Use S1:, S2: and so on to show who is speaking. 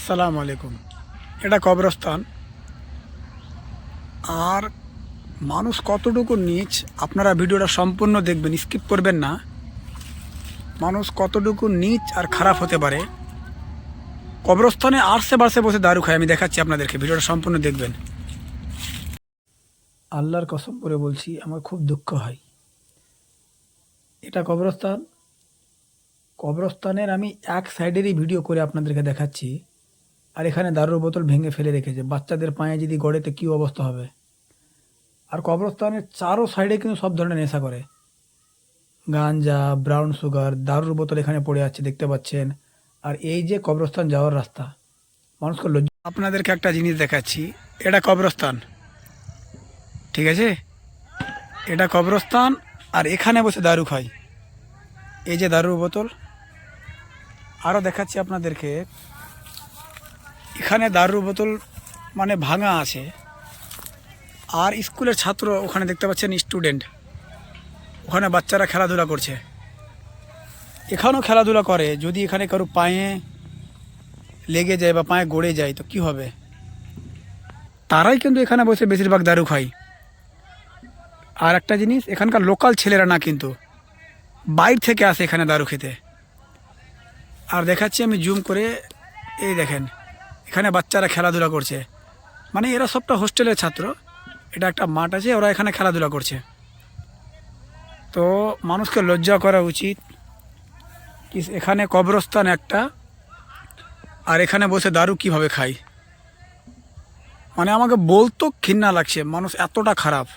S1: আসসালামু আলাইকুম। এটা কবরস্থান। আর মানুষ কতটুকু নীচ, আপনারা ভিডিওটা সম্পূর্ণ দেখবেন, স্কিপ করবেন না। মানুষ কতটুকু নীচ আর খারাপ হতে পারে। কবরস্থানে আরসে বারসে বসে দারু খায়, আমি দেখাচ্ছি আপনাদেরকে, ভিডিওটা সম্পূর্ণ দেখবেন। আল্লাহর কসম করে বলছি, আমার খুব দুঃখ হয়। এটা কবরস্থান। কবরস্থানের আমি এক সাইডেরই ভিডিও করে আপনাদেরকে দেখাচ্ছি। আর এখানে দারুর বোতল ভেঙে ফেলে রেখেছে, বাচ্চাদের পায়ে যদি গড়েতে কী অবস্থা হবে। আর কবরস্থানের চারো সাইডে কিন্তু সব ধরনের নেশা করে, গাঞ্জা, ব্রাউন সুগার, দারুর বোতল এখানে পড়ে আছে, দেখতে পাচ্ছেন। আর এই যে কবরস্থান যাওয়ার রাস্তা, মানুষকে লজ্জা। আপনাদেরকে একটা জিনিস দেখাচ্ছি, এটা কবরস্থান, ঠিক আছে? এটা কবরস্থান, আর এখানে বসে দারু খাই। এই যে দারুর বোতল। আরও দেখাচ্ছি আপনাদেরকে, এখানে দারুর বোতল মানে ভাঙা আছে। আর স্কুলের ছাত্র ওখানে দেখতে পাচ্ছেন, স্টুডেন্ট, ওখানে বাচ্চারা খেলাধুলা করছে। এখানেও খেলাধুলা করে, যদি এখানে কারো পায়ে লেগে যায় বা পায়ে গড়ে যায় তো কি হবে? তারাই কিন্তু এখানে বসে বেশিরভাগ দারু খায়। আর একটা জিনিস, এখানকার লোকাল ছেলেরা না, কিন্তু বাইরে থেকে আসে এখানে দারু খেতে। আর দেখাচ্ছি আমি জুম করে, এই দেখেন, এখানে বাচ্চারা খেলাধুলা করছে। মানে এরা সবটা হোস্টেলের ছাত্র। এটা একটা মাঠ আছে, ওরা এখানে খেলাধুলা করছে। তো মানুষকে লজ্জা করা উচিত কি, এখানে কবরস্থান একটা, আর এখানে বসে দারু কিভাবে খাই। মানে আমাকে বলতো ঘৃণা লাগছে, মানুষ এতটা খারাপ।